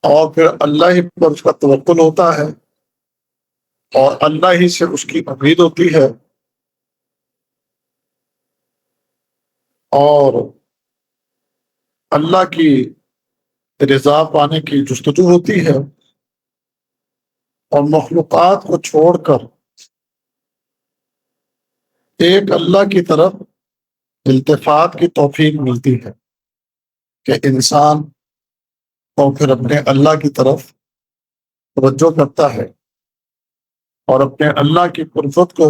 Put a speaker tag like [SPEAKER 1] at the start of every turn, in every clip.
[SPEAKER 1] اور پھر اللہ ہی پر اس کا توکل ہوتا ہے اور اللہ ہی سے اس کی امید ہوتی ہے اور اللہ کی رضا پانے کی جستجو ہوتی ہے، اور مخلوقات کو چھوڑ کر ایک اللہ کی طرف التفات کی توفیق ملتی ہے کہ انسان کو پھر اپنے اللہ کی طرف توجہ کرتا ہے اور اپنے اللہ کی قربت کو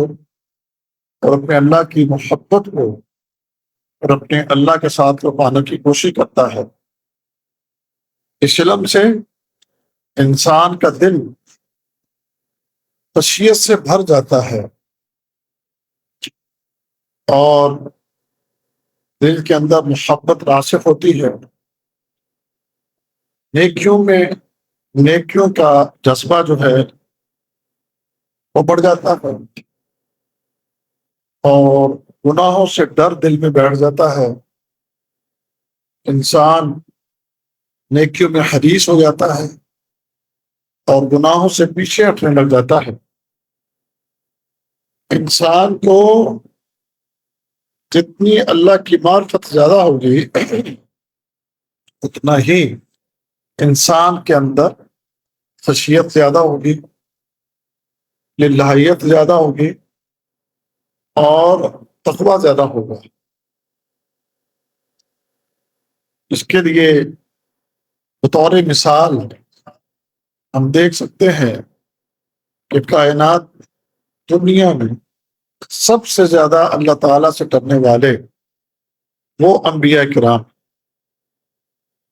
[SPEAKER 1] اور اپنے اللہ کی محبت کو اور اپنے اللہ کے ساتھ کو پانے کی کوشش کرتا ہے۔ اس علم سے انسان کا دل خشیت سے بھر جاتا ہے اور دل کے اندر محبت راسخ ہوتی ہے، نیکیوں کا جذبہ جو ہے وہ بڑھ جاتا ہے اور گناہوں سے ڈر دل میں بیٹھ جاتا ہے، انسان نیکیوں میں حریص ہو جاتا ہے اور گناہوں سے پیچھے ہٹنے لگ جاتا ہے۔ انسان کو جتنی اللہ کی معرفت زیادہ ہوگی اتنا ہی انسان کے اندر خشیت زیادہ ہوگی، للہیت زیادہ ہوگی اور تقویٰ زیادہ ہوگا۔ اس کے لیے بطور مثال ہم دیکھ سکتے ہیں کہ کائنات دنیا میں سب سے زیادہ اللہ تعالیٰ سے ڈرنے والے وہ انبیاء کرام،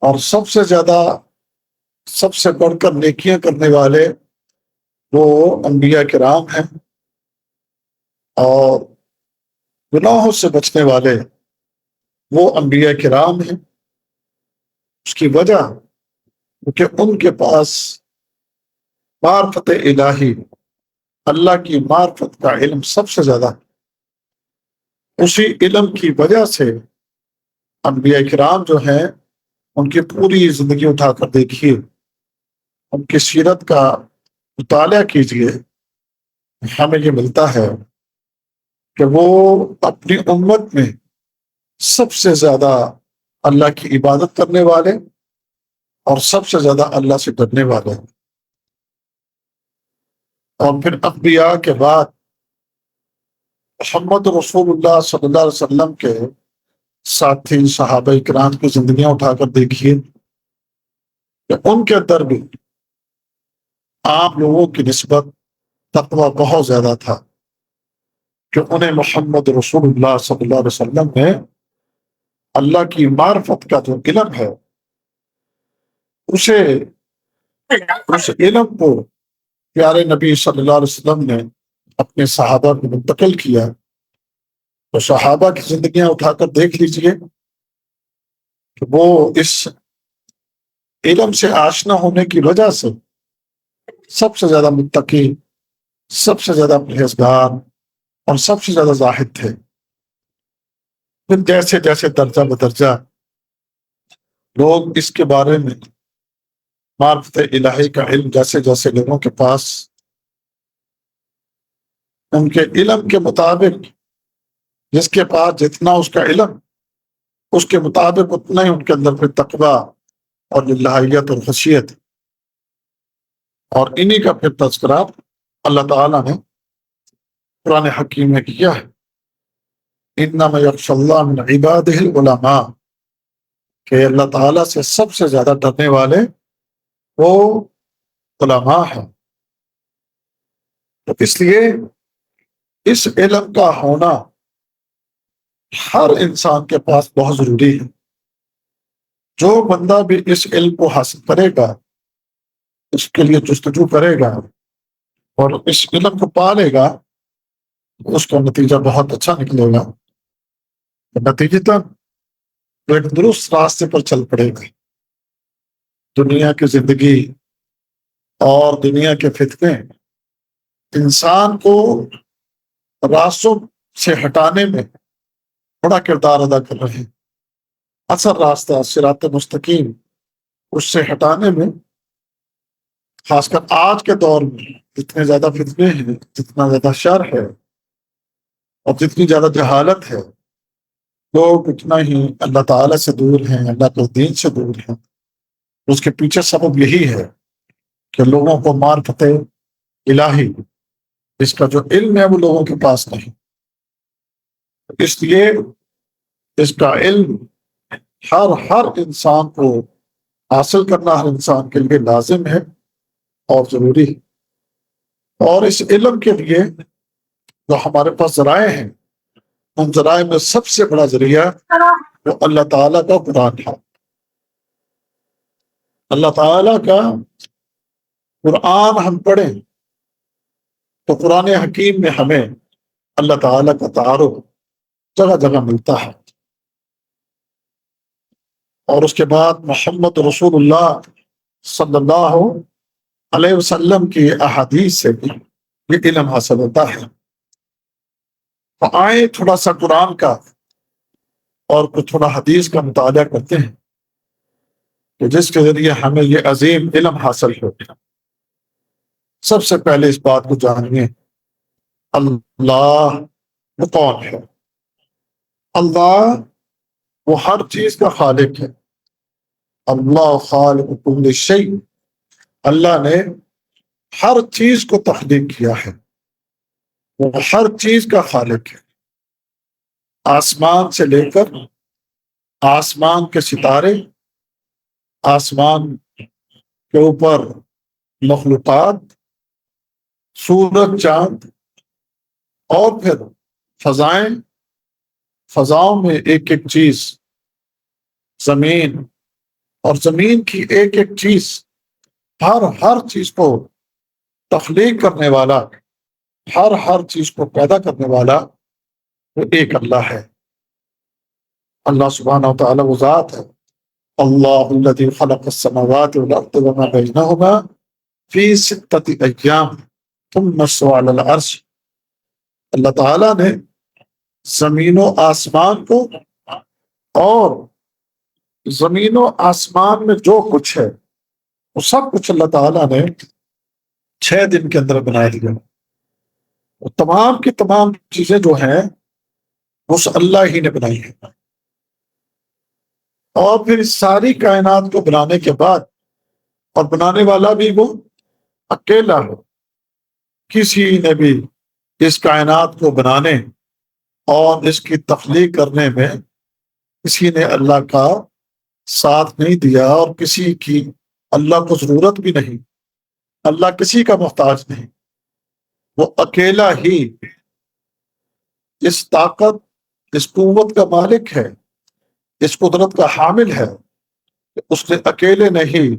[SPEAKER 1] اور سب سے زیادہ سب سے بڑھ کر نیکیاں کرنے والے وہ انبیاء کرام ہیں، اور گناہوں سے بچنے والے وہ انبیاء کرام ہیں۔ اس کی وجہ کہ ان کے پاس معرفت الہی، اللہ کی معرفت کا علم سب سے زیادہ ہے۔ اسی علم کی وجہ سے انبیاء کرام جو ہیں ان کی پوری زندگی اٹھا کر دیکھیے، ان کی سیرت کا مطالعہ کیجیے، ہمیں یہ ملتا ہے کہ وہ اپنی امت میں سب سے زیادہ اللہ کی عبادت کرنے والے اور سب سے زیادہ اللہ سے ڈرنے والے ہیں۔ اور پھر انبیاء کے بعد محمد رسول اللہ صلی اللہ علیہ وسلم کے ساتھی صحابہ کرام کی زندگیاں اٹھا کر دیکھیے کہ ان کے اندر بھی عام لوگوں کی نسبت تقویٰ بہت زیادہ تھا، کہ انہیں محمد رسول اللہ صلی اللہ علیہ وسلم نے اللہ کی معرفت کا جو علم ہے اس علم کو پیارے نبی صلی اللہ علیہ وسلم نے اپنے صحابہ کو منتقل کیا۔ تو صحابہ کی زندگیاں اٹھا کر دیکھ لیجئے کہ وہ اس علم سے آشنا ہونے کی وجہ سے سب سے زیادہ متقی، سب سے زیادہ پرہیزگار اور سب سے زیادہ زاہد تھے۔ پھر جیسے جیسے درجہ بدرجہ لوگ اس کے بارے میں معرفت الہی کا علم جیسے جیسے لوگوں کے پاس ان کے علم کے مطابق، جس کے پاس جتنا اس کا علم اس کے مطابق اتنا ہی ان کے اندر پھر تقویٰ اور للہیت اور خشیت، اور انہی کا پھر تذکرہ اللہ تعالیٰ نے قرآن حکیم میں کیا ہے، انما یخشی اللہ من عبادہ العلماء، کہ اللہ تعالیٰ سے سب سے زیادہ ڈرنے والے وہ علماء ہیں۔ تو اس لیے اس علم کا ہونا ہر انسان کے پاس بہت ضروری ہے۔ جو بندہ بھی اس علم کو حاصل کرے گا، اس کے لیے جستجو کرے گا اور اس علم کو پالے گا، اس کا نتیجہ بہت اچھا نکلے گا، نتیجتاً وہ ایک درست راستے پر چل پڑے گا۔ دنیا کی زندگی اور دنیا کے فتنے انسان کو راستوں سے ہٹانے میں بڑا کردار ادا کر رہے ہیں۔ اصل راستہ صراط مستقیم اس سے ہٹانے میں خاص کر آج کے دور میں جتنے زیادہ فتنے ہیں، جتنا زیادہ شر ہے اور جتنی زیادہ جہالت ہے، لوگ اتنا ہی اللہ تعالیٰ سے دور ہیں، اللہ کے دین سے دور ہیں۔ اس کے پیچھے سبب یہی ہے کہ لوگوں کو معرفت الہی، اس کا جو علم ہے وہ لوگوں کے پاس نہیں، اس لیے اس کا علم ہر انسان کو حاصل کرنا ہر انسان کے لیے لازم ہے اور ضروری ہے۔ اور اس علم کے لیے جو ہمارے پاس ذرائع ہیں، ان ذرائع میں سب سے بڑا ذریعہ وہ اللہ تعالیٰ کا قرآن ہے۔ اللہ تعالیٰ کا قرآن ہم پڑھیں تو قرآن حکیم میں ہمیں اللہ تعالیٰ کا تعارف جگہ جگہ ملتا ہے، اور اس کے بعد محمد رسول اللہ صلی اللہ علیہ وسلم کی احادیث سے بھی یہ علم حاصل ہوتا ہے۔ تو آئیں تھوڑا سا قرآن کا اور کچھ تھوڑا حدیث کا مطالعہ کرتے ہیں کہ جس کے ذریعے ہمیں یہ عظیم علم حاصل ہو۔ سب سے پہلے اس بات کو جانیے، اللہ وہ کون ہے؟ اللہ وہ ہر چیز کا خالق ہے۔ اللہ خالق کل شیء، اللہ نے ہر چیز کو تخلیق کیا ہے، وہ ہر چیز کا خالق ہے۔ آسمان سے لے کر آسمان کے ستارے، آسمان کے اوپر مخلوقات، سورج چاند، اور پھر فضائیں، فضاؤں میں ایک ایک چیز، زمین، اور زمین کی ایک ایک چیز، ہر چیز کو تخلیق کرنے والا، ہر چیز کو پیدا کرنے والا وہ ایک اللہ ہے۔ اللہ سبحانہ و تعالیٰ وہ ذات ہے، اللہ الذی خلق السماوات والارض وما بینہما فی ستۃ ایام ثم استوی علی العرش۔ اللہ تعالیٰ نے زمین و آسمان کو اور زمین و آسمان میں جو کچھ ہے وہ سب کچھ اللہ تعالیٰ نے 6 دن کے اندر بنا دیا۔ وہ تمام کی تمام چیزیں جو ہیں اس اللہ ہی نے بنائی ہیں، اور پھر اس ساری کائنات کو بنانے کے بعد، اور بنانے والا بھی وہ اکیلا ہے، کسی نے بھی اس کائنات کو بنانے اور اس کی تخلیق کرنے میں کسی نے اللہ کا ساتھ نہیں دیا، اور کسی کی اللہ کو ضرورت بھی نہیں، اللہ کسی کا محتاج نہیں، وہ اکیلا ہی اس طاقت، اس قوت کا مالک ہے، اس قدرت کا حامل ہے۔ اس نے اکیلے نہیں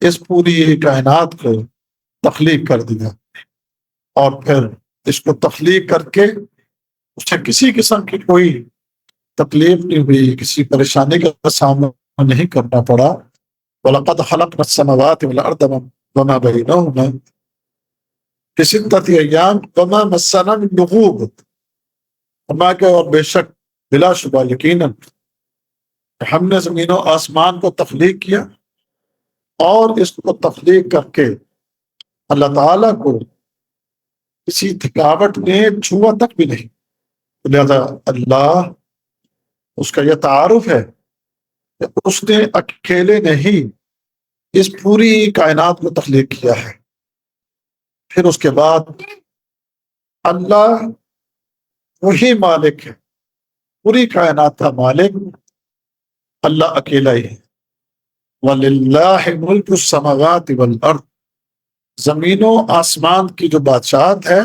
[SPEAKER 1] اس پوری کائنات کو تخلیق کر دیا، اور پھر اس کو تخلیق کر کے اسے کسی قسم کی کوئی تکلیف نہیں ہوئی، کسی پریشانی کا سامنا نہیں کرنا پڑا۔ وَلَقَدْ خَلَقْنَا السَّمَاوَاتِ وَالْأَرْضَ وَمَا بَيْنَهُمَا فِي سِتَّةِ أَيَّامٍ وَمَا مَسَّنَا مِن لُغُوبٍ۔ فرمایا کہ اور بے شک بلا شبہ یقیناً ہم نے زمین و آسمان کو تخلیق کیا، اور اس کو تخلیق کر کے اللہ تعالیٰ کو کسی تھکاوٹ نے چھوا تک بھی نہیں۔ لہذا اللہ، اس کا یہ تعارف ہے کہ اس نے اکیلے نہیں اس پوری کائنات کو تخلیق کیا ہے۔ پھر اس کے بعد اللہ وہی مالک ہے، پوری کائنات کا مالک اللہ اکیلا ہی ہے۔ وَلِلَّهِ مُلْكُ السَّمَاوَاتِ وَالْأَرْضِ، زمین و آسمان کی جو بادشاہت ہے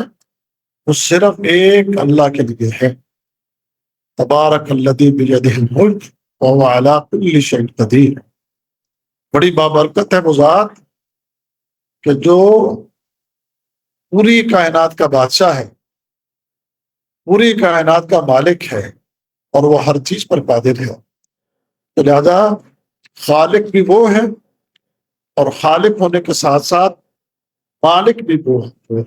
[SPEAKER 1] وہ صرف ایک اللہ کے لیے ہے۔ تبارک الذی بیدہ الملک وہو علی کل شیء قدیر۔ بڑی بابرکت ہے وہ ذات کہ جو پوری کائنات کا بادشاہ ہے، پوری کائنات کا مالک ہے، اور وہ ہر چیز پر قادر ہے۔ تو لہذا خالق بھی وہ ہے، اور خالق ہونے کے ساتھ ساتھ مالک بھی وہ ہے۔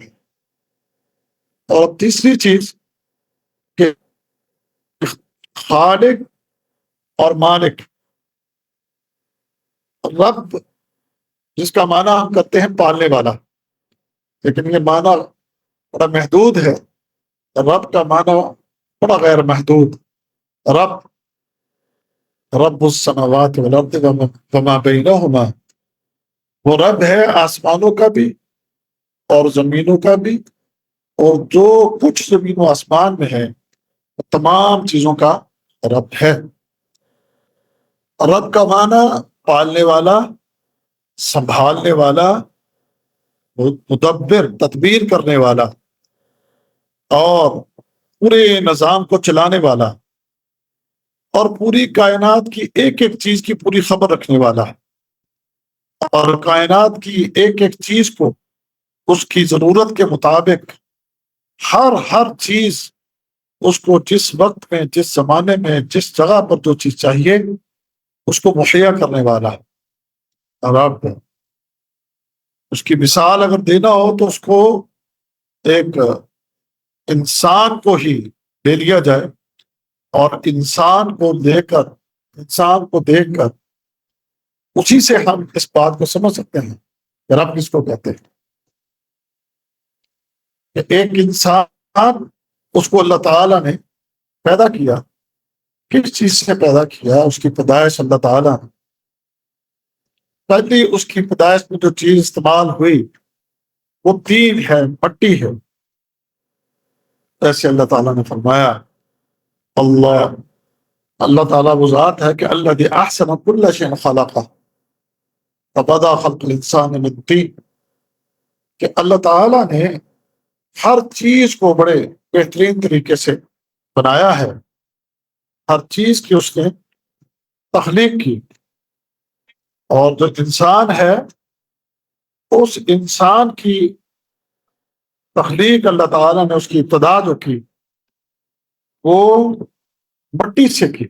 [SPEAKER 1] اور تیسری چیز کہ خالق اور مالک، رب جس کا معنی ہم کرتے ہیں پالنے والا، لیکن یہ معنی بڑا محدود ہے۔ رب کا معنی بڑا غیر محدود۔ رب، رب السماوات والارض وما بینہما، وہ رب ہے آسمانوں کا بھی اور زمینوں کا بھی، اور جو کچھ زمین و آسمان میں ہے تمام چیزوں کا رب ہے۔ رب کا معنی پالنے والا، سنبھالنے والا، مدبر، تدبیر کرنے والا، اور پورے نظام کو چلانے والا، اور پوری کائنات کی ایک ایک چیز کی پوری خبر رکھنے والا، اور کائنات کی ایک ایک چیز کو اس کی ضرورت کے مطابق ہر چیز اس کو جس وقت میں، جس زمانے میں، جس جگہ پر جو چیز چاہیے اس کو مہیا کرنے والا رب۔ اس کی مثال اگر دینا ہو تو اس کو ایک انسان کو ہی لے لیا جائے، اور انسان کو دیکھ کر اسی سے ہم اس بات کو سمجھ سکتے ہیں کہ رب کس کو کہتے ہیں۔ کہ ایک انسان، اس کو اللہ تعالیٰ نے پیدا کیا، کس چیز سے پیدا کیا؟ اس کی پیدائش اللہ تعالیٰ نے، پہلی اس کی پیدائش میں جو چیز استعمال ہوئی وہ تین ہے، مٹی ہے۔ ایسے اللہ تعالیٰ نے فرمایا، اللہ تعالیٰ وہ ذات ہے کہ الذی احسن کل شیء خلقہ فبدأ خلق الانسان من طین، کہ اللہ تعالیٰ نے ہر چیز کو بڑے بہترین طریقے سے بنایا ہے، ہر چیز کی اس نے تخلیق کی، اور جو انسان ہے اس انسان کی تخلیق اللہ تعالیٰ نے اس کی ابتدا جو کی وہ مٹی سے کی۔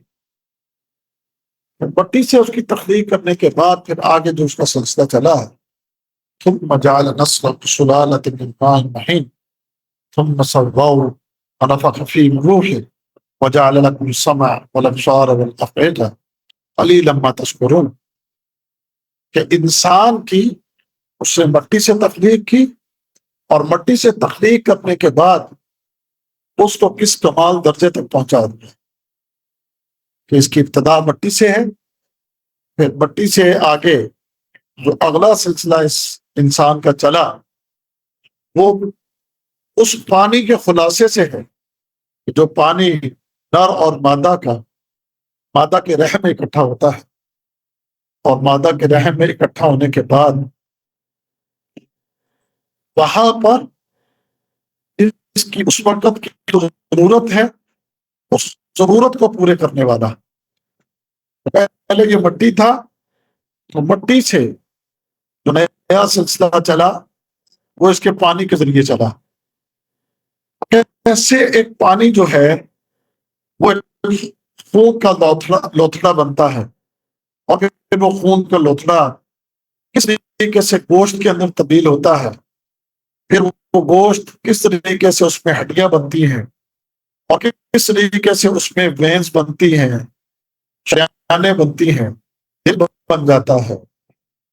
[SPEAKER 1] مٹی سے اس کی تخلیق کرنے کے بعد پھر آگے جو اس کا سلسلہ چلا ہے، ثم جعل نسلہ سلالۃ من ماء مہین ثم سواه ونفخ فیہ من روحہ وجعل لکم السمع والابصار والافئدہ قلیلا ما تشکرون، کہ انسان کی اس نے مٹی سے تخلیق کی، اور مٹی سے تخلیق کرنے کے بعد اس کو کس کمال درجے تک پہنچا دیا کہ اس کی ابتدا مٹی سے ہے، پھر مٹی سے آگے جو اگلا سلسلہ اس انسان کا چلا وہ اس پانی کے خلاصے سے ہے، جو پانی نر اور مادہ کے رحم میں اکٹھا ہوتا ہے، اور مادہ کے رحم میں اکٹھا ہونے کے بعد وہاں پر اس کی اس وقت کی جو ضرورت ہے اس ضرورت کو پورے کرنے والا۔ پہلے یہ مٹی تھا، تو مٹی سے جو نیا سلسلہ چلا وہ اس کے پانی کے ذریعے چلا۔ ایسے ایک پانی جو ہے وہ خون کا لوتھڑا بنتا ہے، اور پھر وہ خون کا لوتھڑا کس طریقے سے گوشت کے اندر تبدیل ہوتا ہے، پھر وہ گوشت کس طریقے سے اس میں ہڈیاں بنتی ہیں، اور کس طریقے سے اس میں وینز بنتی ہیں، شریانیں بنتی ہیں، دل بن جاتا ہے،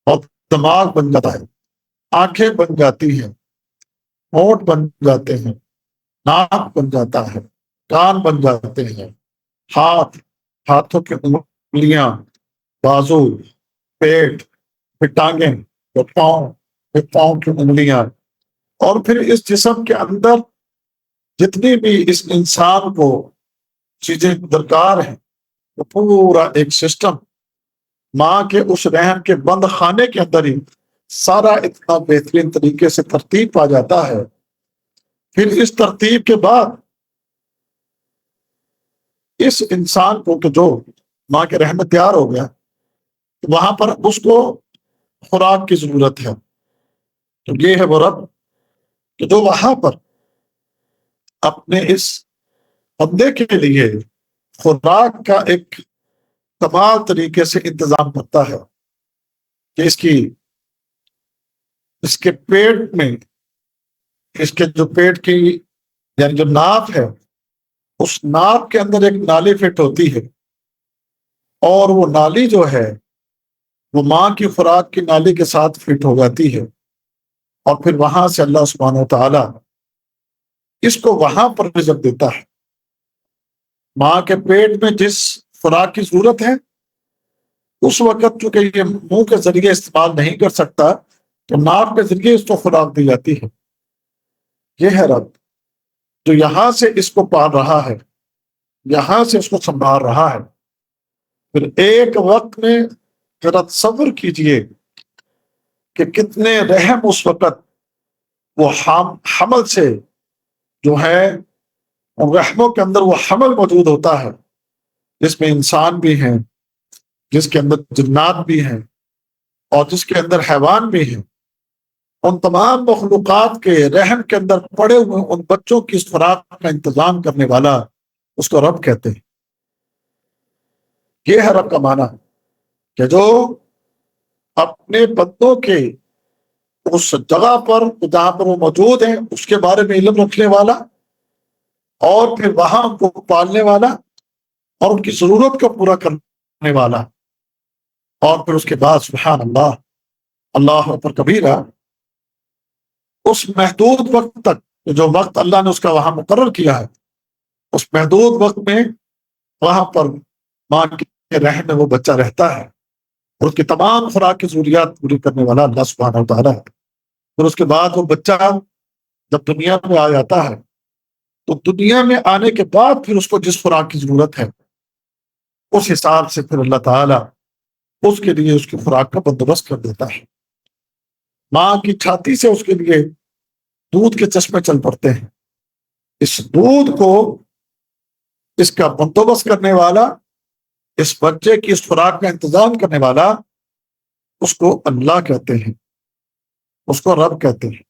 [SPEAKER 1] اور دماغ بن جاتا ہے، آنکھیں بن جاتی ہیں، ہونٹ بن جاتے ہیں، ناک بن جاتا ہے، کان بن جاتے ہیں، ہاتھوں کی انگلیاں، بازو، پیٹ، پھر ٹانگیں، پھر پاؤں کی انگلیاں، اور پھر اس جسم کے اندر جتنی بھی اس انسان کو چیزیں درکار ہیں وہ پورا ایک سسٹم ماں کے اس رحم کے بند خانے کے اندر ہی سارا اتنا بہترین طریقے سے ترتیب پا جاتا ہے۔ پھر اس ترتیب کے بعد اس انسان کو کہ جو ماں کے رحم میں تیار ہو گیا، وہاں پر اس کو خوراک کی ضرورت ہے۔ تو یہ ہے وہ رب کہ جو وہاں پر اپنے اس بندے کے لیے خوراک کا ایک کمال طریقے سے انتظام کرتا ہے، کہ اس کے پیٹ میں، اس کے جو پیٹ کی یعنی جو ناف ہے، اس ناف کے اندر ایک نالی فٹ ہوتی ہے، اور وہ نالی جو ہے وہ ماں کی خوراک کی نالی کے ساتھ فٹ ہو جاتی ہے، اور پھر وہاں سے اللہ سبحانہ و تعالی اس کو وہاں پر رزق دیتا ہے۔ ماں کے پیٹ میں جس خوراک کی ضرورت ہے اس وقت چونکہ یہ منہ کے ذریعے استعمال نہیں کر سکتا تو ناک کے ذریعے اس کو خوراک دی جاتی ہے۔ یہ ہے رب جو یہاں سے اس کو پال رہا ہے، یہاں سے اس کو سنبھال رہا ہے۔ پھر ایک وقت میں ذرا تصور کیجئے کہ کتنے رحم اس وقت وہ حمل سے جو ہے، رحموں کے اندر وہ حمل موجود ہوتا ہے جس میں انسان بھی ہیں، جس کے اندر جنات بھی ہیں، اور جس کے اندر حیوان بھی ہیں۔ ان تمام مخلوقات کے رحم کے اندر پڑے ہوئے ان بچوں کی اس خوراک کا انتظام کرنے والا اس کو رب کہتے ہیں۔ یہ ہے رب کا معنی کہ جو اپنے بندوں کے اس جگہ پر جہاں پر وہ موجود ہیں اس کے بارے میں علم رکھنے والا، اور پھر وہاں ان کو پالنے والا اور ان کی ضرورت کو پورا کرنے والا، اور پھر اس کے بعد سبحان اللہ، اللہ اکبر کبیرہ، اس محدود وقت تک جو وقت اللہ نے اس کا وہاں مقرر کیا ہے، اس محدود وقت میں وہاں پر ماں کے رحم میں وہ بچہ رہتا ہے، اور اس کی تمام خوراک کی ضروریات پوری کرنے والا اللہ سبحانہ و تعالیٰ ہے۔ پھر اس کے بعد وہ بچہ جب دنیا میں آ جاتا ہے تو دنیا میں آنے کے بعد پھر اس کو جس خوراک کی ضرورت ہے اس حساب سے پھر اللہ تعالیٰ اس کے لیے اس کی خوراک کا بندوبست کر دیتا ہے۔ ماں کی چھاتی سے اس کے لیے دودھ کے چشمے چل پڑتے ہیں۔ اس دودھ کو، اس کا بندوبست کرنے والا، اس بچے کی اس خوراک کا انتظام کرنے والا، اس کو اللہ کہتے ہیں، اس کو رب کہتے ہیں۔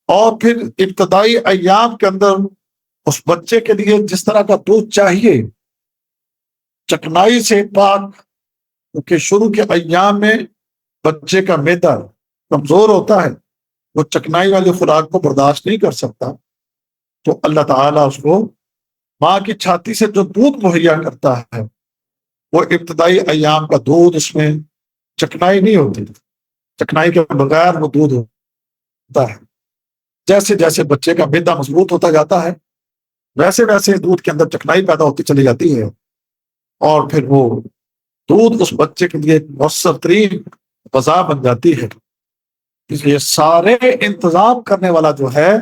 [SPEAKER 1] اور پھر ابتدائی ایام کے اندر اس بچے کے لیے جس طرح کا دودھ چاہیے، چکنائی سے پاک، کیونکہ شروع کے ایام میں بچے کا معدہ کمزور ہوتا ہے، وہ چکنائی والی خوراک کو برداشت نہیں کر سکتا، تو اللہ تعالیٰ اس کو ماں کی چھاتی سے جو دودھ مہیا کرتا ہے وہ ابتدائی ایام کا دودھ، اس میں چکنائی نہیں ہوتی، چکنائی کے بغیر وہ دودھ ہوتا ہے۔ جیسے جیسے بچے کا معدہ مضبوط ہوتا جاتا ہے ویسے ویسے دودھ کے اندر چکنائی پیدا ہوتی چلی جاتی ہے، اور پھر وہ دودھ اس بچے کے لیے ایک مؤثر ترین غذا بن جاتی ہے۔ اس لیے سارے انتظام کرنے والا جو ہے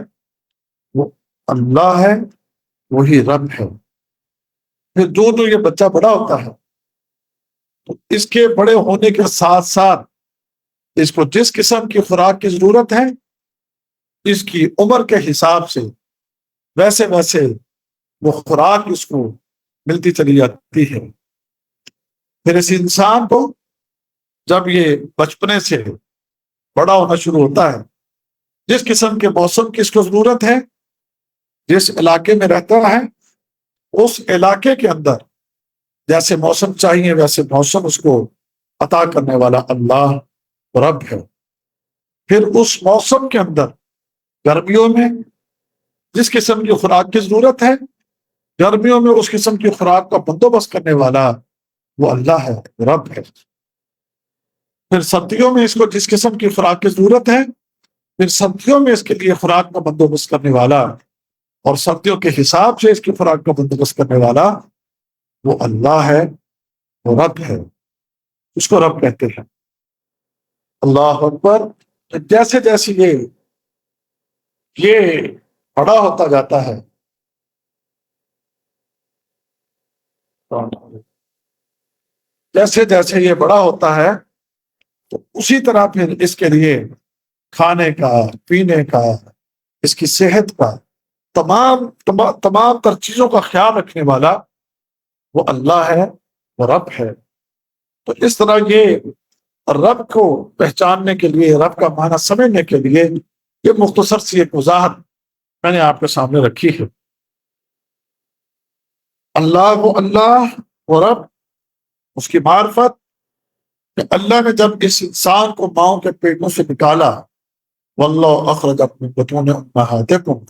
[SPEAKER 1] وہ اللہ ہے، وہی رب ہے۔ پھر جو یہ بچہ بڑا ہوتا ہے تو اس کے بڑے ہونے کے ساتھ ساتھ اس کو جس قسم کی خوراک کی ضرورت ہے اس کی عمر کے حساب سے ویسے ویسے وہ خوراک اس کو ملتی چلی جاتی ہے۔ پھر اس انسان کو جب یہ بچپنے سے بڑا ہونا شروع ہوتا ہے، جس قسم کے موسم کی اس کو ضرورت ہے، جس علاقے میں رہتا ہے اس علاقے کے اندر جیسے موسم چاہیے ویسے موسم اس کو عطا کرنے والا اللہ رب ہے۔ پھر اس موسم کے اندر گرمیوں میں جس قسم کی خوراک کی ضرورت ہے، گرمیوں میں اس قسم کی خوراک کا بندوبست کرنے والا وہ اللہ ہے، رب ہے۔ پھر سردیوں میں اس کو جس قسم کی خوراک کی ضرورت ہے، پھر سردیوں میں اس کے لیے خوراک کا بندوبست کرنے والا اور سردیوں کے حساب سے اس کی خوراک کا بندوبست کرنے والا وہ اللہ ہے، وہ رب ہے، اس کو رب کہتے ہیں۔ اللہ اکبر۔ جیسے جیسے یہ بڑا ہوتا جاتا ہے جیسے جیسے یہ بڑا ہوتا ہے تو اسی طرح پھر اس کے لیے کھانے کا، پینے کا، اس کی صحت کا، تمام تر چیزوں کا خیال رکھنے والا وہ اللہ ہے، وہ رب ہے۔ تو اس طرح یہ رب کو پہچاننے کے لیے، رب کا معنی سمجھنے کے لیے یہ مختصر سی ایک وضاحت میں نے آپ کے سامنے رکھی ہے۔ اللہ وہ رب، اس کی معرفت کہ اللہ نے جب اس انسان کو ماؤں کے پیٹوں سے نکالا، واللہ اخرجکم من بطون امہاتکم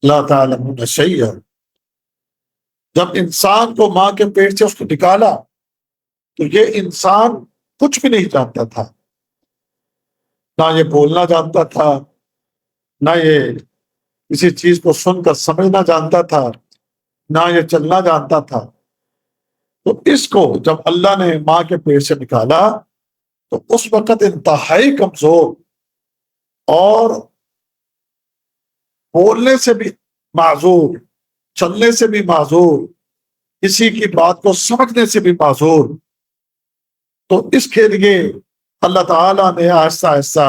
[SPEAKER 1] لا تعلمون شیئا، جب انسان کو ماں کے پیٹ سے اس کو نکالا تو یہ انسان کچھ بھی نہیں جانتا تھا، نہ یہ بولنا جانتا تھا، نہ یہ کسی چیز کو سن کر سمجھنا جانتا تھا، نہ یہ چلنا جانتا تھا۔ تو اس کو جب اللہ نے ماں کے پیٹ سے نکالا تو اس وقت انتہائی کمزور اور بولنے سے بھی معذور، چلنے سے بھی معذور، کسی کی بات کو سمجھنے سے بھی معذور، تو اس کے لیے اللہ تعالیٰ نے آہستہ آہستہ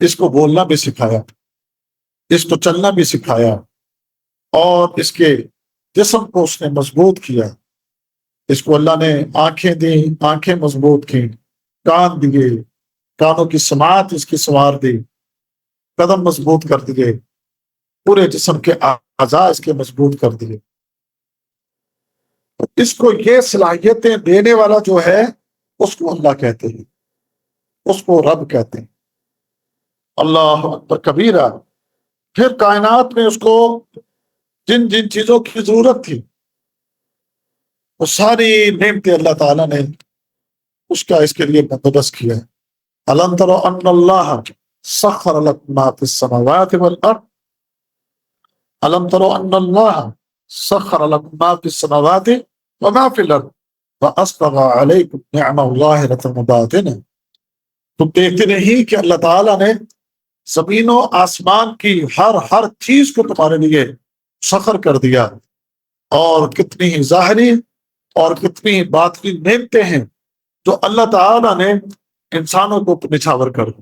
[SPEAKER 1] اس کو بولنا بھی سکھایا، اس کو چلنا بھی سکھایا، اور اس کے جسم کو اس نے مضبوط کیا۔ اس کو اللہ نے آنکھیں دی، آنکھیں مضبوط کی، کان دیے، کانوں کی سماعت اس کی سنوار دی، قدم مضبوط کر دیے، پورے جسم کے اعضاء اس کے مضبوط کر دیے۔ اس کو یہ صلاحیتیں دینے والا جو ہے اس کو اللہ کہتے ہیں، اس کو رب کہتے ہیں۔ اللہ اکبر کبیرہ۔ پھر کائنات میں اس کو جن جن چیزوں کی ضرورت تھی وہ ساری نعمتیں اللہ تعالیٰ نے اس کا اس کے لیے بندوبست کیا ہے۔ الم تر ان اللہ سخر لکم ما فی السماوات والارض، الم تر ان اللہ سخر لکم ما فی السماوات وما فی الارض واسبغ علیکم نعمہ ظاہرۃ وباطنہ۔ تم دیکھتے نہیں کہ اللہ تعالیٰ نے زمین و آسمان کی ہر چیز کو تمہارے لیے سخر کر دیا، اور کتنی ہی ظاہری اور کتنی ہی باطنی نعمتیں ہیں جو اللہ تعالیٰ نے انسانوں کو نچھاور کر دی۔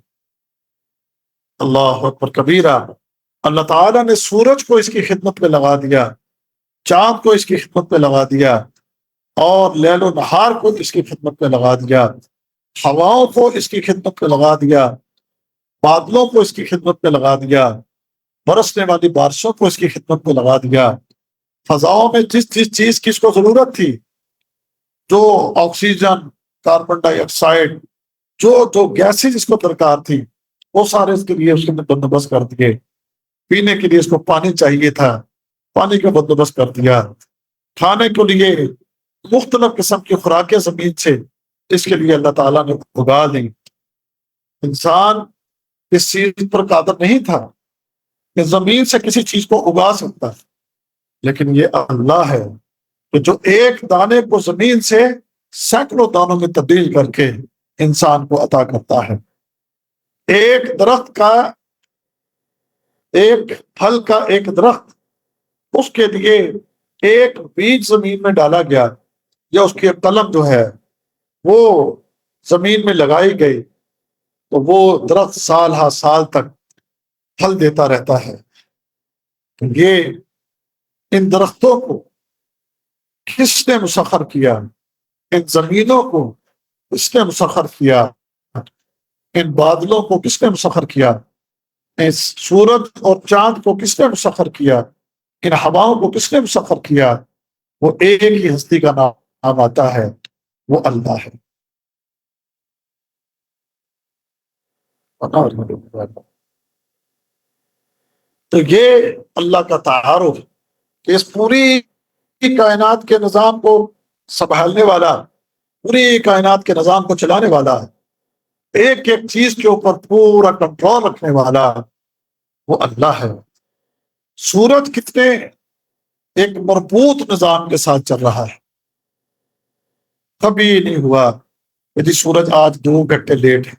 [SPEAKER 1] اللہ اکبر کبیرہ۔ اللہ تعالیٰ نے سورج کو اس کی خدمت میں لگا دیا، چاند کو اس کی خدمت میں لگا دیا، اور لیل و نہار کو اس کی خدمت میں لگا دیا، ہواؤں کو اس کی خدمت میں لگا دیا، بادلوں کو اس کی خدمت میں لگا دیا، برسنے والی بارشوں کو اس کی خدمت میں لگا دیا، فضاؤں میں جس جس چیز کی اس کو ضرورت تھی، جو آکسیجن، کاربن ڈائی آکسائڈ، جو گیسز اس کو درکار تھی، وہ سارے اس کے لیے اس نے بندوبست کر دیے۔ پینے کے لیے اس کو پانی چاہیے تھا، پانی کا بندوبست کر دیا۔ کھانے کے لیے مختلف قسم کی خوراکیں زمین سے اس کے لیے اللہ تعالیٰ نے اگا دیں۔ انسان اس چیز پر قادر نہیں تھا کہ زمین سے کسی چیز کو اگا سکتا، لیکن یہ اللہ ہے کہ جو ایک دانے کو زمین سے سینکڑوں دانوں میں تبدیل کر کے انسان کو عطا کرتا ہے۔ ایک درخت کا، ایک پھل کا ایک درخت، اس کے لیے ایک بیج زمین میں ڈالا گیا یا اس کی قلم جو ہے وہ زمین میں لگائی گئی تو وہ درخت سال ہر سال تک پھل دیتا رہتا ہے۔ یہ ان درختوں کو کس نے مسخر کیا؟ ان زمینوں کو کس نے مسخر کیا؟ ان بادلوں کو کس نے مسخر کیا؟ اس سورج اور چاند کو کس نے مسخر کیا؟ ان ہواؤں کو کس نے مسخر کیا؟ وہ ایک ہی ہستی کا نام آتا ہے، وہ اللہ ہے۔ تو یہ اللہ کا تعارف کہ اس پوری کائنات کے نظام کو سنبھالنے والا، پوری کائنات کے نظام کو چلانے والا، ایک ایک چیز کے اوپر پورا کنٹرول رکھنے والا، وہ اللہ ہے۔ سورج کتنے ایک مربوط نظام کے ساتھ چل رہا ہے۔ کبھی نہیں ہوا کہ جی سورج آج 2 گھنٹے لیٹ ہے،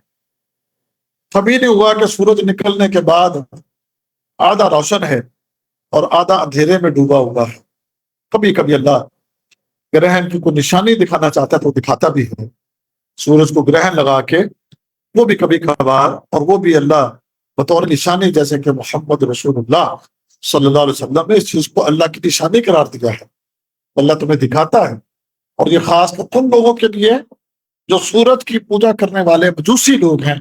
[SPEAKER 1] کبھی نہیں ہوا کہ سورج نکلنے کے بعد آدھا روشن ہے اور آدھا اندھیرے میں ڈوبا ہوا ہے۔ کبھی کبھی اللہ گرہن کی کوئی نشانی دکھانا چاہتا ہے تو دکھاتا بھی ہے، سورج کو گرہن لگا کے، وہ بھی کبھی کبھار، اور وہ بھی اللہ بطور نشانی، جیسے کہ محمد رسول اللہ صلی اللہ علیہ وسلم نے اس چیز کو اللہ کی نشانی قرار دیا ہے، اللہ تمہیں دکھاتا ہے۔ اور یہ خاص کر ان لوگوں کے لیے جو سورج کی پوجا کرنے والے مجوسی لوگ ہیں،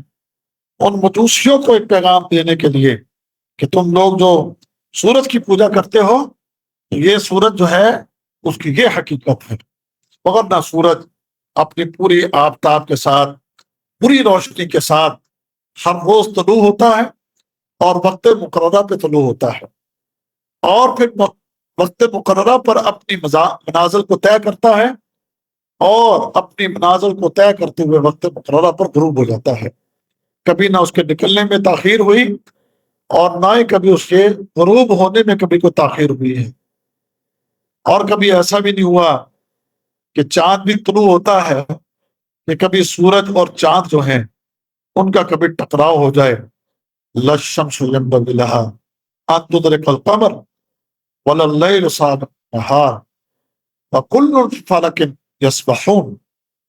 [SPEAKER 1] ان مجوسیوں کو ایک پیغام دینے کے لیے کہ تم لوگ جو سورج کی پوجا کرتے ہو، یہ سورج جو ہے اس کی یہ حقیقت ہے، مگر نہ سورج اپنی پوری آفتاب کے ساتھ، پوری روشنی کے ساتھ ہر روز طلوع ہوتا ہے اور وقت مقررہ پہ طلوع ہوتا ہے، اور پھر وقت مقررہ پر اپنی منازل کو طے کرتا ہے اور اپنی منازل کو طے کرتے ہوئے وقت مقررہ پر غروب ہو جاتا ہے. کبھی نہ اس کے نکلنے میں تاخیر ہوئی اور نہ ہی کبھی اس کے غروب ہونے میں کبھی کوئی تاخیر ہوئی ہے. اور کبھی ایسا بھی نہیں ہوا کہ چاند بھی طلوع ہوتا ہے کہ کبھی سورج اور چاند جو ہیں ان کا کبھی ٹکراؤ ہو جائے. لَلشَّمْسُ يَنبَغِي لَهَا أَن تُدْرِكَ الْقَمَرَ وَلَا اللَّيْلُ سَابِقُ النَّهَارِ وَكُلٌّ فِي فَلَكٍ يَسْبَحُونَ.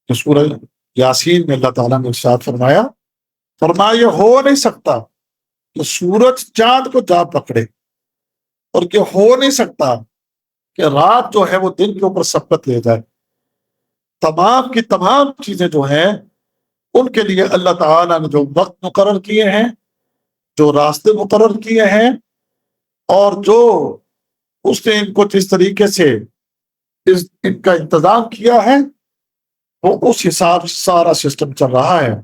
[SPEAKER 1] کہ سورہ یاسین میں اللہ تعالیٰ نے ارشاد فرمایا یہ ہو نہیں سکتا کہ سورج چاند کو جا پکڑے، اور یہ ہو نہیں سکتا کہ رات جو ہے وہ دن کے اوپر سبقت لے جائے. تمام کی تمام چیزیں جو ہیں ان کے لیے اللہ تعالیٰ نے جو وقت مقرر کیے ہیں، جو راستے مقرر کیے ہیں، اور جو اس نے ان کو جس طریقے سے ان کا انتظام کیا ہے، وہ اس حساب سے سارا سسٹم چل رہا ہے.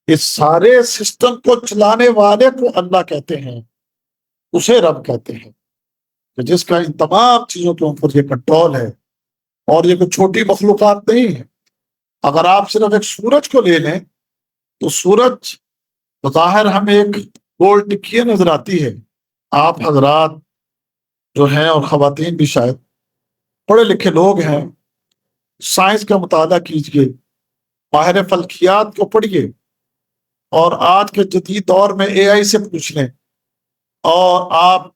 [SPEAKER 1] اس سارے سسٹم کو چلانے والے کو اللہ کہتے ہیں، اسے رب کہتے ہیں، کہ جس کا ان تمام چیزوں کے اوپر یہ کنٹرول ہے. اور یہ کوئی چھوٹی مخلوقات نہیں ہے. اگر آپ صرف ایک سورج کو لے لیں تو سورج بظاہر ہمیں ایک گول ٹکیے نظر آتی ہے. آپ حضرات جو ہیں اور خواتین بھی شاید پڑھے لکھے لوگ ہیں، سائنس کا مطالعہ کیجئے، ماہر فلکیات کو پڑھیے، اور آج کے جدید دور میں اے آئی سے پوچھ لیں، اور آپ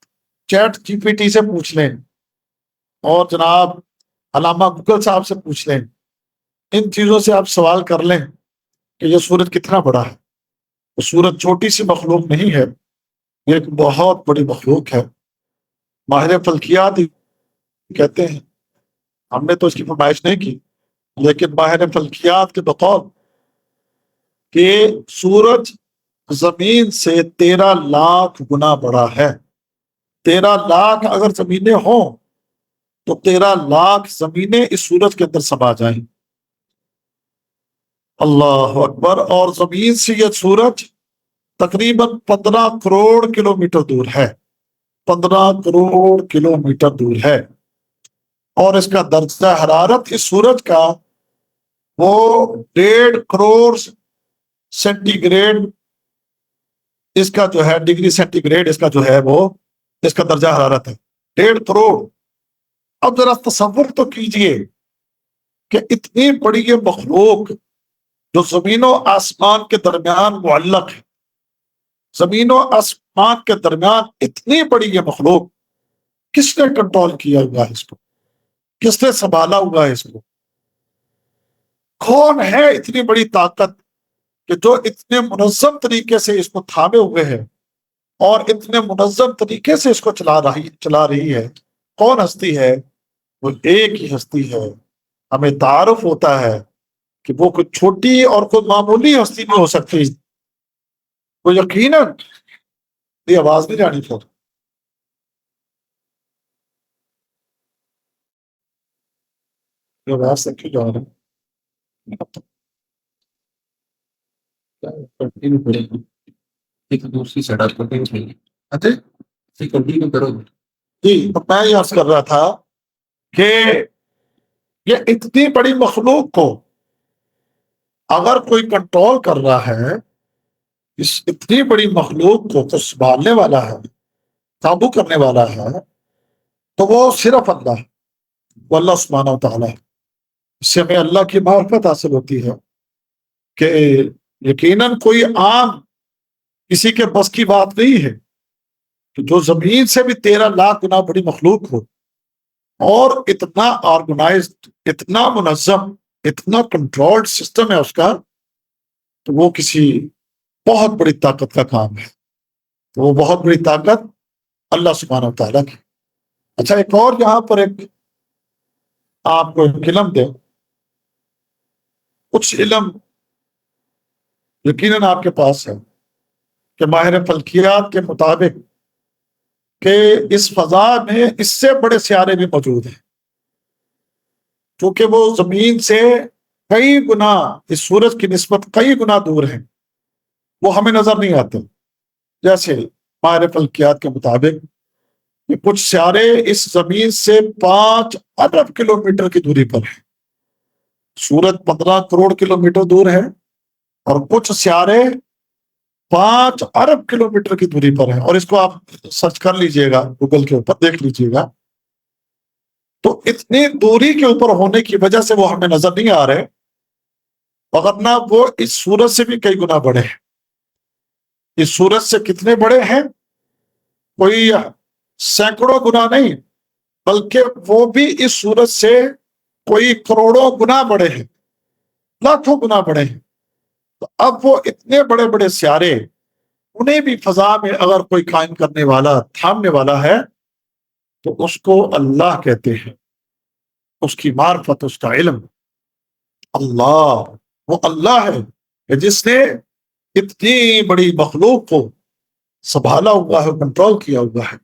[SPEAKER 1] چیٹ جی پی ٹی سے پوچھ لیں، اور جناب علامہ گوگل صاحب سے پوچھ لیں. ان چیزوں سے آپ سوال کر لیں کہ یہ سورج کتنا بڑا ہے. تو سورج چھوٹی سی مخلوق نہیں ہے، یہ ایک بہت بڑی مخلوق ہے. ماہر فلکیات کہتے ہیں، ہم نے تو اس کی فرمائش نہیں کی، لیکن ماہر فلکیات کے بقول کہ سورج زمین سے 13 لاکھ گنا بڑا ہے. 13 لاکھ اگر زمینیں ہوں تو 13 لاکھ زمینیں اس سورج کے اندر سما جائیں. اللہ اکبر. اور زمین سے یہ سورج تقریباً 15 کروڑ کلومیٹر دور ہے. 15 کروڑ کلومیٹر دور ہے. اور اس کا درجہ حرارت اس سورج کا وہ 1.5 کروڑ سینٹی گریڈ، اس کا جو ہے ڈگری سینٹی گریڈ، اس کا جو ہے وہ اس کا درجہ حرارت ہے 1.5 کروڑ. اب ذرا تصور تو کیجئے کہ اتنی بڑی یہ مخلوق جو زمین و آسمان کے درمیان معلق ہے، زمین و آسمان کے درمیان اتنی بڑی یہ مخلوق، کس نے کنٹرول کیا ہوا ہے اس کو؟ کس نے سنبھالا ہوا ہے اس کو؟ کون ہے اتنی بڑی طاقت کہ جو اتنے منظم طریقے سے اس کو تھامے ہوئے ہے اور اتنے منظم طریقے سے اس کو چلا رہی ہے؟ کون ہستی ہے؟ وہ ایک ہی ہستی ہے. ہمیں تعارف ہوتا ہے کہ وہ کوئی چھوٹی اور کوئی معمولی ہستی نہیں ہو سکتی. وہ یقیناً یہ آواز نہیں جانی پھر یہ آواز سے کیوں جا رہا ہے؟
[SPEAKER 2] ایک دوسری سائڈ آپ کرتے ہیں
[SPEAKER 1] اچھا
[SPEAKER 2] کنٹینیو کرو.
[SPEAKER 1] جی، تو میں یہ عرض کر رہا تھا کہ یہ اتنی بڑی مخلوق کو اگر کوئی کنٹرول کر رہا ہے، اس اتنی بڑی مخلوق کو سنبھالنے والا ہے، قابو کرنے والا ہے، تو وہ صرف اللہ ہے، وہ اللہ سبحانہ و تعالیٰ ہے. اس سے ہمیں اللہ کی معرفت حاصل ہوتی ہے کہ یقیناً کوئی عام کسی کے بس کی بات نہیں ہے کہ جو زمین سے بھی 13 لاکھ گنا بڑی مخلوق ہو، اور اتنا آرگنائزڈ، اتنا منظم، اتنا کنٹرولڈ سسٹم ہے اس کا، تو وہ کسی بہت بڑی طاقت کا کام ہے. تو وہ بہت بڑی طاقت اللہ سبحانہ و تعالیٰ کی. اچھا، ایک اور یہاں پر ایک آپ کو ایک علم دے. کچھ علم یقیناً آپ کے پاس ہے کہ ماہر فلکیات کے مطابق کہ اس فضا میں اس سے بڑے سیارے بھی موجود ہیں، کیونکہ وہ زمین سے کئی گنا، اس سورج کی نسبت کئی گنا دور ہیں. وہ ہمیں نظر نہیں آتے. جیسے ماہر فلکیات کے مطابق کہ کچھ سیارے اس زمین سے 5 ارب کلومیٹر کی دوری پر ہیں. سورج 15 کروڑ کلومیٹر دور ہے اور کچھ سیارے 5 ارب کلومیٹر کی دوری پر ہیں، اور اس کو آپ سرچ کر لیجئے گا، گوگل کے اوپر دیکھ لیجئے گا۔ تو اتنی دوری کے اوپر ہونے کی وجہ سے وہ ہمیں نظر نہیں آ رہے، ورنہ وہ اس سورج سے بھی کئی گنا بڑے ہیں۔ اس سورج سے کتنے بڑے ہیں؟ کوئی سینکڑوں گنا نہیں، بلکہ وہ بھی اس سورج سے کوئی کروڑوں گنا بڑے ہیں، لاکھوں گنا بڑے ہیں۔ تو اب وہ اتنے بڑے بڑے سیارے، انہیں بھی فضا میں اگر کوئی قائم کرنے والا، تھامنے والا ہے، تو اس کو اللہ کہتے ہیں، اس کی معرفت، اس کا علم۔ اللہ، وہ اللہ ہے کہ جس نے اتنی بڑی مخلوق کو سنبھالا ہوا ہے، کنٹرول کیا ہوا ہے۔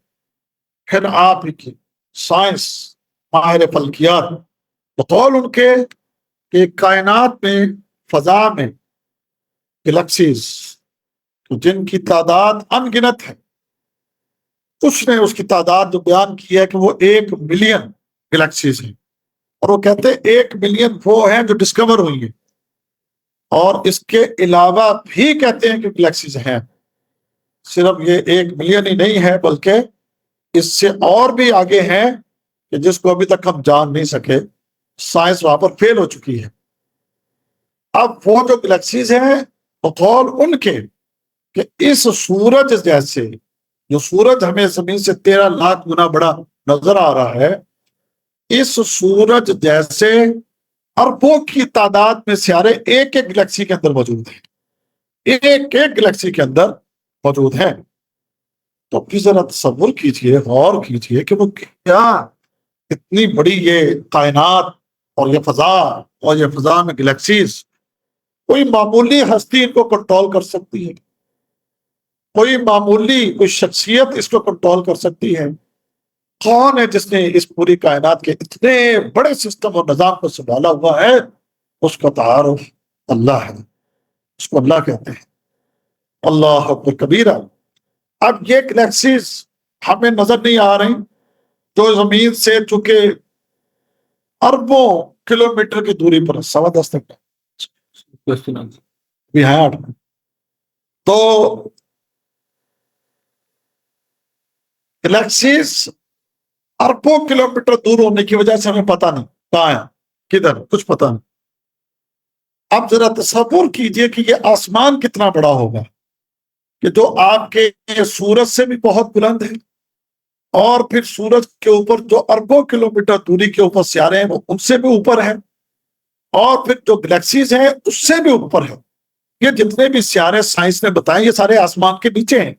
[SPEAKER 1] پھر آپ کی سائنس، ماہر فلکیات، بقول ان کے کہ کائنات میں، فضا میں گلیکسیز جن کی تعداد ان گنت ہے، اس نے اس کی تعداد جو بیان کی ہے کہ وہ 1 ملین گلیکسیز ہیں، اور وہ کہتے ہیں 1 ملین وہ ہیں جو ڈسکور ہوئی ہیں، اور اس کے علاوہ بھی کہتے ہیں کہ گلیکسیز ہیں۔ صرف یہ 1 ملین ہی نہیں ہے، بلکہ اس سے اور بھی آگے ہیں کہ جس کو ابھی تک ہم جان نہیں سکے، سائنس وہاں پر فیل ہو چکی ہے۔ اب وہ جو گلیکسیز ہیں، بقول ان کے کہ اس سورج جیسے، جو سورج ہمیں زمین سے 13 لاکھ گنا بڑا نظر آ رہا ہے، اس سورج جیسے اربوں کی تعداد میں سیارے ایک ایک گلیکسی کے اندر موجود ہیں، ایک ایک گلیکسی کے اندر موجود ہیں۔ تو پھر ذرا تصور کیجئے، غور کیجئے کہ وہ کیا اتنی بڑی یہ کائنات اور یہ فضا، اور یہ فضا میں گلیکسیز، کوئی معمولی ہستی ان کو کنٹرول کر سکتی ہے؟ کوئی معمولی کوئی شخصیت اس کو کنٹرول کر سکتی ہے؟ کون ہے جس نے اس پوری کائنات کے اتنے بڑے سسٹم اور نظام کو سنبھالا ہوا ہے؟ اس کا تعارف اللہ ہے، اس کو اللہ کہتے ہیں۔ اللہ اکبر کبیرہ۔ اب یہ گلیکسیز ہمیں نظر نہیں آ رہی، جو زمین سے چونکہ اربوں کلومیٹر کی دوری پر، 10.25 تک بھی ہے 8 میں۔ تو گلیکسیز اربوں کلومیٹر دور ہونے کی وجہ سے ہمیں پتہ نہیں کہاں ہے، کدھر، کچھ پتہ نہیں۔ اب ذرا تصور کیجئے کہ یہ آسمان کتنا بڑا ہوگا، کہ جو آپ کے سورج سے بھی بہت بلند ہے، اور پھر سورج کے اوپر جو اربوں کلومیٹر دوری کے اوپر سیارے ہیں وہ ان سے بھی اوپر ہے، اور پھر جو گلیکسیز ہیں اس سے بھی اوپر ہے۔ یہ جتنے بھی سیارے سائنس نے بتائے، یہ سارے آسمان کے نیچے ہیں،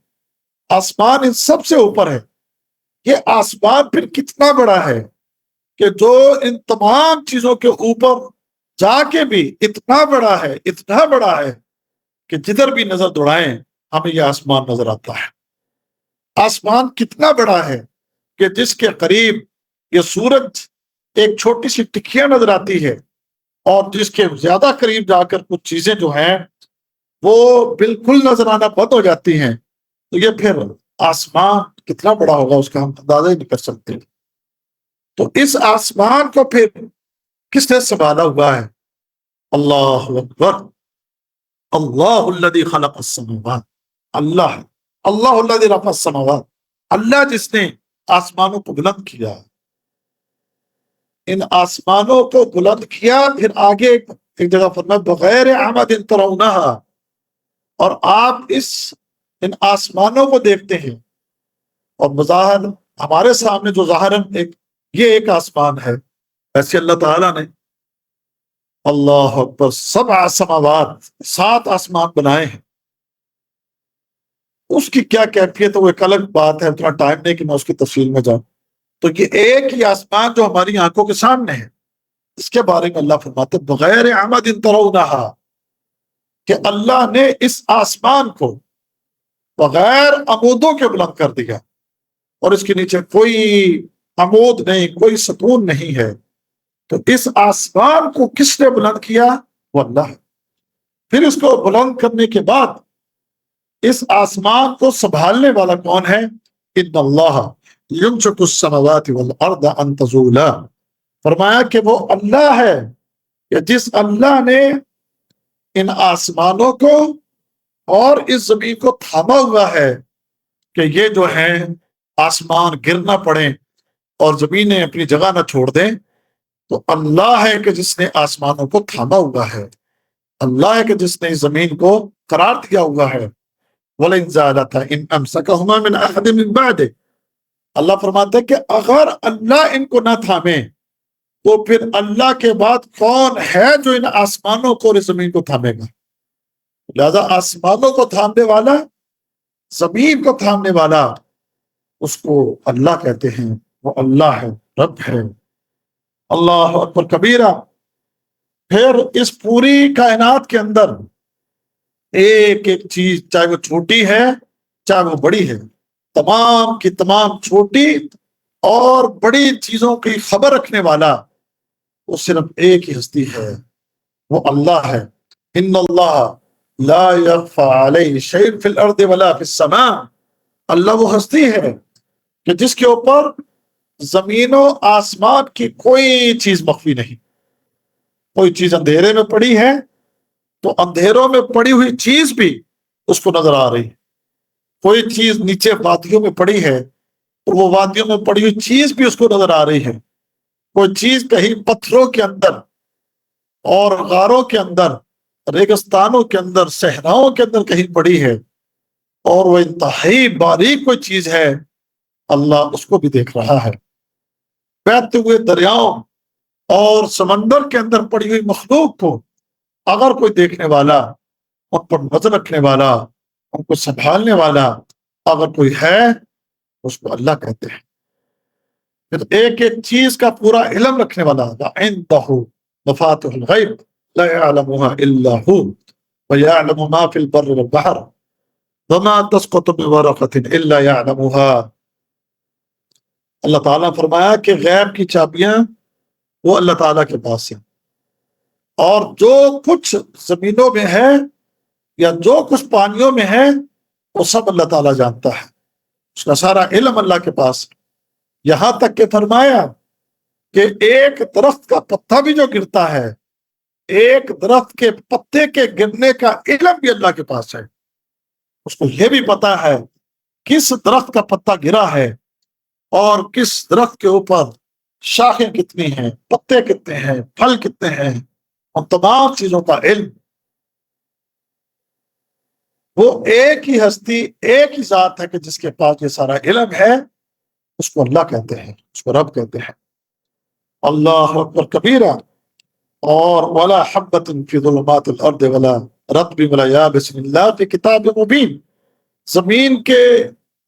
[SPEAKER 1] آسمان ان سب سے اوپر ہے۔ یہ آسمان پھر کتنا بڑا ہے کہ جو ان تمام چیزوں کے اوپر جا کے بھی اتنا بڑا ہے، اتنا بڑا ہے کہ جدھر بھی نظر دوڑائیں ہمیں یہ آسمان نظر آتا ہے۔ آسمان کتنا بڑا ہے کہ جس کے قریب یہ سورج ایک چھوٹی سی ٹکیاں نظر آتی ہے، اور جس کے زیادہ قریب جا کر کچھ چیزیں جو ہیں وہ بالکل نظر آنا بند ہو جاتی ہیں۔ تو یہ پھر آسمان کتنا بڑا ہوگا اس کا ہم اندازہ ہی نہیں کر سکتے۔ تو اس آسمان کو پھر کس نے سنبھالا ہوا ہے؟ اللہ اکبر، اللہ الذی خلق السماوات، اللہ، اللہ الذی رفع السماوات، اللہ جس نے آسمانوں کو بلند کیا، ان آسمانوں کو بلند کیا۔ پھر آگے ایک جگہ فرمایا بغیر عمد ترونہا، اور آپ ان آسمانوں کو دیکھتے ہیں، اور بظاہر ہمارے سامنے جو ظاہراً یہ ایک آسمان ہے، ایسے اللہ تعالیٰ نے اللہ اکبر 7 سماوات، 7 آسمان بنائے ہیں۔ اس کی کیا کیفیت ہے وہ ایک الگ بات ہے، اتنا ٹائم نہیں کہ میں اس کی تفصیل میں جاؤں۔ تو یہ ایک ہی آسمان جو ہماری آنکھوں کے سامنے ہے، اس کے بارے میں اللہ فرماتے ہیں بغیر عمد ترونہا، کہ اللہ نے اس آسمان کو بغیر عمودوں کے بلند کر دیا، اور اس کے نیچے کوئی عمود نہیں، کوئی ستون نہیں ہے۔ تو اس آسمان کو کس نے بلند کیا؟ وہ اللہ ہے۔ پھر اس کو بلند کرنے کے بعد اس آسمان کو سنبھالنے والا کون ہے؟ ان اللہ یمسک السماوات والارض ان تزولا، فرمایا کہ وہ اللہ ہے کہ جس اللہ نے ان آسمانوں کو اور اس زمین کو تھاما ہوا ہے کہ یہ جو ہے آسمان گر نہ پڑے اور زمینیں اپنی جگہ نہ چھوڑ دیں، تو اللہ ہے کہ جس نے آسمانوں کو تھاما ہوا ہے، اللہ ہے کہ جس نے اس زمین کو قرار دیا ہوا ہے۔ وَلَئِن زَالَتَا إِنْ أَمْسَكَهُمَا مِنْ أَحَدٍ مِّن بَعْدِهِ، اللہ فرماتے ہیں کہ اگر اللہ ان کو نہ تھامے تو پھر اللہ کے بعد کون ہے جو ان آسمانوں کو اور اس زمین کو تھامے گا؟ لہذا آسمانوں کو تھامنے والا، زمین کو تھامنے والا، اس کو اللہ کہتے ہیں، وہ اللہ ہے، رب ہے۔ اللہ اکبر کبیرہ۔ پھر اس پوری کائنات کے اندر ایک ایک چیز، چاہے وہ چھوٹی ہے چاہے وہ بڑی ہے، تمام کی تمام چھوٹی اور بڑی چیزوں کی خبر رکھنے والا وہ صرف ایک ہی ہستی ہے، وہ اللہ ہے۔ ان اللہ لا یخفی علیہ شیء فی الارض ولا فی السماء، اللہ وہ ہستی ہے کہ جس کے اوپر زمین و آسمان کی کوئی چیز مخفی نہیں۔ کوئی چیز اندھیرے میں پڑی ہے تو اندھیروں میں پڑی ہوئی چیز بھی اس کو نظر آ رہی ہے، کوئی چیز نیچے وادیوں میں پڑی ہے تو وہ وادیوں میں پڑی ہوئی چیز بھی اس کو نظر آ رہی ہے، کوئی چیز کہیں پتھروں کے اندر اور غاروں کے اندر، ریگستانوں کے اندر، صحراؤں کے اندر کہیں پڑی ہے اور وہ انتہائی باریک کوئی چیز ہے، اللہ اس کو بھی دیکھ رہا ہے۔ بہتے ہوئے دریاؤں اور سمندر کے اندر پڑی ہوئی مخلوق کو اگر کوئی دیکھنے والا، ان پر نظر رکھنے والا، ان کو سنبھالنے والا اگر کوئی ہے، اس کو اللہ کہتے ہیں۔ پھر ایک ایک چیز کا پورا علم رکھنے والا، وَعِندَهُ مَفَاتِحُ الْغَيْبِ لَا يَعْلَمُهَا إِلَّا هُوَ وَيَعْلَمُ مَا فِي الْبَرِّ وَالْبَحْرِ وَمَا تَسْقُطُ مِنْ وَرَقَةٍ إِلَّا يَعْلَمُهَا۔ اللہ تعالیٰ نے فرمایا کہ غیب کی چابیاں وہ اللہ تعالیٰ کے پاس ہیں، اور جو کچھ زمینوں میں ہے یا جو کچھ پانیوں میں ہے وہ سب اللہ تعالیٰ جانتا ہے، اس کا سارا علم اللہ کے پاس ہے۔ یہاں تک کہ فرمایا کہ ایک درخت کا پتا بھی جو گرتا ہے، ایک درخت کے پتے کے گرنے کا علم بھی اللہ کے پاس ہے، اس کو یہ بھی پتا ہے کس درخت کا پتا گرا ہے اور کس درخت کے اوپر شاخیں کتنی ہیں، پتے کتنے ہیں، پھل کتنے ہیں، ان تمام چیزوں کا علم۔ وہ ایک ہی ہستی، ایک ہی ذات ہے کہ جس کے پاس یہ سارا علم ہے، اس کو اللہ کہتے ہیں، اس کو رب کہتے ہیں۔ اللہ اکبر کبیرہ۔ اور ولا حبۃ فی ظلمات الارض ولا رطب ولا یابس الا فی کتاب مبین، زمین کے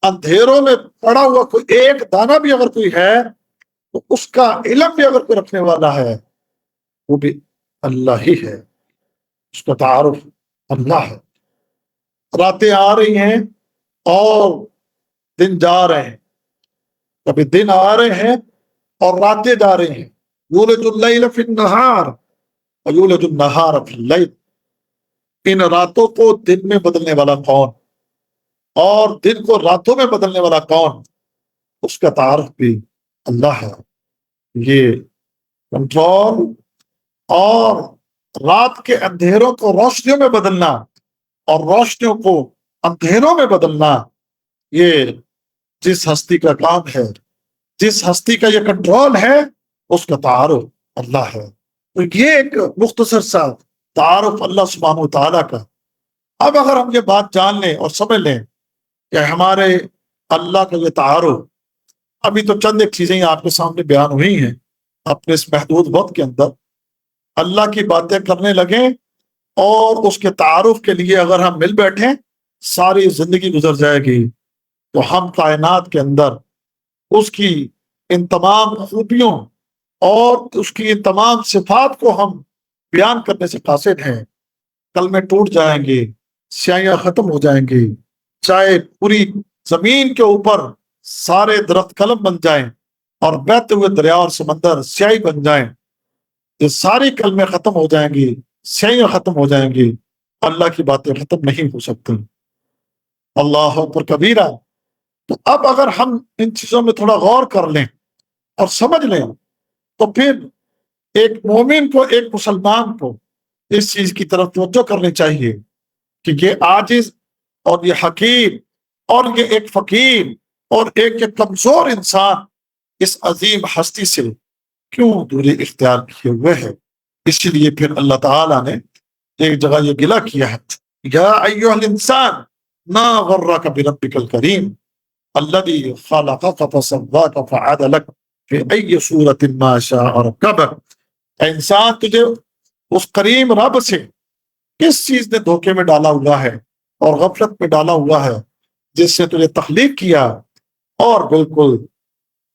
[SPEAKER 1] اندھیروں میں پڑا ہوا کوئی ایک دانہ بھی اگر کوئی ہے تو اس کا علم بھی اگر کوئی رکھنے والا ہے وہ بھی اللہ ہی ہے، اس کا تعارف اللہ ہے۔ راتیں آ رہی ہیں اور دن جا رہے ہیں، کبھی دن آ رہے ہیں اور راتیں جا رہی ہیں۔ یولج اللیل فی النہار ویولج النہار فی اللیل، ان راتوں کو دن میں بدلنے والا کون اور دن کو راتوں میں بدلنے والا کون، اس کا تعارف بھی اللہ ہے۔ یہ کنٹرول اور رات کے اندھیروں کو روشنیوں میں بدلنا اور روشنیوں کو اندھیروں میں بدلنا، یہ جس ہستی کا کام ہے، جس ہستی کا یہ کنٹرول ہے، اس کا تعارف اللہ ہے۔ تو یہ ایک مختصر سا تعارف اللہ سبحانہ و تعالیٰ کا۔ اب اگر ہم یہ بات جان لیں اور سمجھ لیں کہ ہمارے اللہ کا یہ تعارف، ابھی تو چند ایک چیزیں آپ کے سامنے بیان ہوئی ہیں، اپنے اس محدود وقت کے اندر اللہ کی باتیں کرنے لگیں اور اس کے تعارف کے لیے اگر ہم مل بیٹھیں، ساری زندگی گزر جائے گی، تو ہم کائنات کے اندر اس کی ان تمام خوبیوں اور اس کی ان تمام صفات کو ہم بیان کرنے سے قاصر ہیں۔ کلمے ٹوٹ جائیں گے، سیاہیاں ختم ہو جائیں گی، چاہے پوری زمین کے اوپر سارے درخت قلم بن جائیں اور بہتے ہوئے دریا اور سمندر سیاہی بن جائیں، یہ ساری کلمے ختم ہو جائیں گی، سیاہیاں ختم ہو جائیں گی، اللہ کی باتیں ختم نہیں ہو سکتی۔ اللہ اکبر کبیرہ۔ تو اب اگر ہم ان چیزوں میں تھوڑا غور کر لیں اور سمجھ لیں تو پھر ایک مومن کو، ایک مسلمان کو اس چیز کی طرف توجہ کرنی چاہیے کہ یہ عاجز اور یہ حقیر اور یہ ایک فقیر اور ایک یہ کمزور انسان اس عظیم ہستی سے کیوں دوری اختیار کیے ہوئے ہے۔ اسی لیے پھر اللہ تعالیٰ نے ایک جگہ یہ گلہ کیا ہے، یا ایھا الانسان ما غرک بربک الکریم الذی خلقک فسواک فعدلک فی ای صورت ما شاء رکبک۔ اے انسان، تجھے اس کریم رب سے کس چیز نے دھوکے میں ڈالا ہوا ہے اور غفلت میں ڈالا ہوا ہے جس سے تجھے تخلیق کیا اور بالکل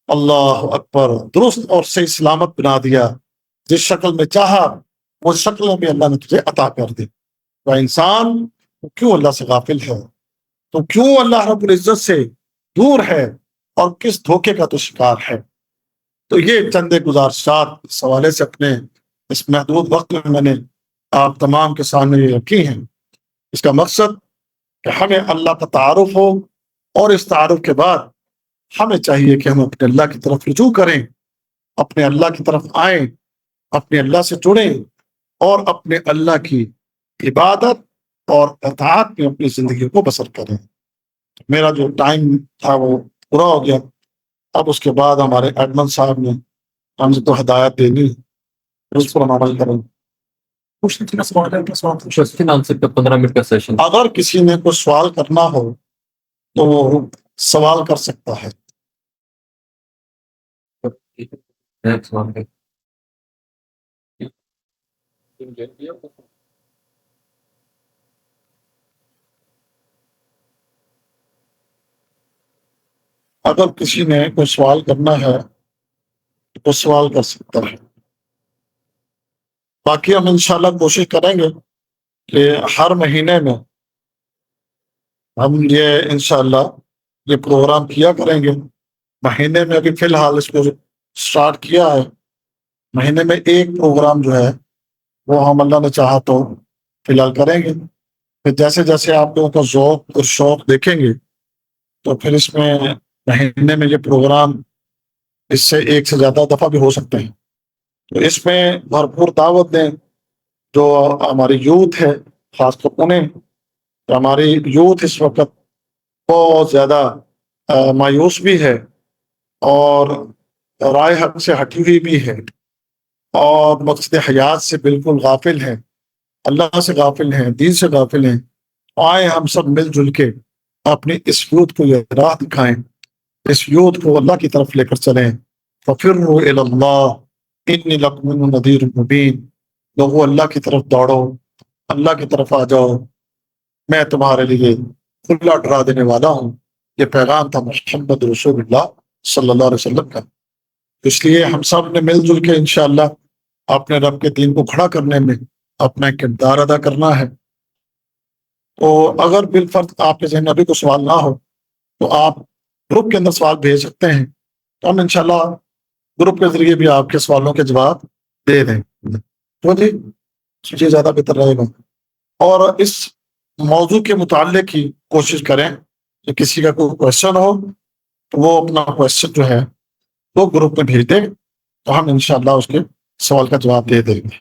[SPEAKER 1] اللہ اکبر درست اور صحیح سلامت بنا دیا، جس شکل میں چاہا وہ شکل میں اللہ نے تجھے عطا کر دی۔ تو انسان تو کیوں اللہ سے غافل ہے؟ تو کیوں اللہ رب العزت سے دور ہے اور کس دھوکے کا تو شکار ہے؟ تو یہ چند گزارشات اس حوالے سے اپنے اس محدود وقت میں نے آپ تمام کے سامنے یہ رکھی ہیں۔ اس کا مقصد کہ ہمیں اللہ کا تعارف ہو، اور اس تعارف کے بعد ہمیں چاہیے کہ ہم اپنے اللہ کی طرف رجوع کریں، اپنے اللہ کی طرف آئیں، اپنے اللہ سے جڑیں اور اپنے اللہ کی عبادت اور اطاعت میں اپنی زندگی کو بسر کریں۔ میرا جو ٹائم تھا وہ پورا ہو گیا، اب اس کے بعد ہمارے ایڈمن صاحب نے ہم سے تو ہدایت دینی، اس پر ہم عمل کریں۔
[SPEAKER 2] کوشچن آنسر کا 15 منٹ کا سیشن۔
[SPEAKER 1] اگر کسی نے کوئی سوال کرنا ہو تو وہ سوال کر سکتا ہے۔ اگر کسی نے کوئی سوال کرنا ہے تو سوال کر سکتا ہے۔ باقی ہم انشاءاللہ کوشش کریں گے کہ ہر مہینے میں ہم یہ انشاءاللہ یہ پروگرام کیا کریں گے۔ مہینے میں ابھی فی الحال اس کو سٹارٹ کیا ہے، مہینے میں ایک پروگرام جو ہے وہ ہم اللہ نے چاہا تو فی الحال کریں گے۔ پھر جیسے جیسے آپ لوگوں کا ذوق اور شوق دیکھیں گے تو پھر اس میں مہینے میں یہ پروگرام اس سے ایک سے زیادہ دفعہ بھی ہو سکتے ہیں۔ تو اس میں بھرپور دعوت دیں۔ جو ہماری یوتھ ہے، خاص طور انہیں، ہماری یوتھ اس وقت بہت زیادہ مایوس بھی ہے اور رائے حق سے ہٹی ہوئی بھی ہے اور مقصد حیات سے بالکل غافل ہیں، اللہ سے غافل ہیں، دین سے غافل ہیں۔ آئیں ہم سب مل جل کے اپنی اس یوتھ کو یہ راہ دکھائیں، اس یوتھ کو اللہ کی طرف لے کر چلیں۔ فَفِرُّوا إِلَى اللَّهِ إِنِّي لَكُمْ نَذِيرٌ مُبِينٌ۔ لوگوں اللہ کی طرف دوڑو، اللہ کی طرف آ جاؤ، میں تمہارے لیے کھلا ڈرا دینے والا ہوں۔ یہ پیغام تھا محمد رسول اللہ صلی اللہ علیہ وسلم کا۔ اس لیے ہم سب نے مل جل کے انشاءاللہ اپنے رب کے دین کو کھڑا کرنے میں اپنا کردار ادا کرنا ہے۔ تو اگر بالفرض آپ کے ذہن میں ابھی کوئی سوال نہ ہو تو آپ گروپ کے اندر سوال بھیج سکتے ہیں، تو ہم انشاءاللہ گروپ کے ذریعے بھی آپ کے سوالوں کے جواب دے دیں۔ تو جی یہ زیادہ بہتر رہے گا۔ اور اس موضوع کے متعلق ہی کوشش کریں کہ کسی کا کوئی کوشچن ہو تو وہ اپنا کوشچن جو ہے وہ گروپ میں بھیج دیں، تو ہم انشاءاللہ اس کے سوال کا جواب دے دیں گے۔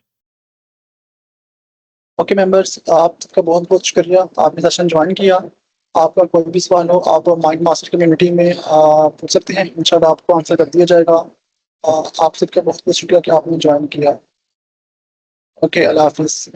[SPEAKER 3] اوکے ممبرس، آپ کا بہت بہت شکریہ، آپ نے سیشن جوائن کیا۔ آپ کا کوئی بھی سوال ہو آپ مائنڈ ماسٹر کمیونٹی میں پوچھ سکتے ہیں، انشاءاللہ آپ کو آنسر کر دیا جائے گا۔ آپ سب کا بہت بہت شکریہ کہ آپ نے جوائن کیا۔ اوکے، اللہ حافظ۔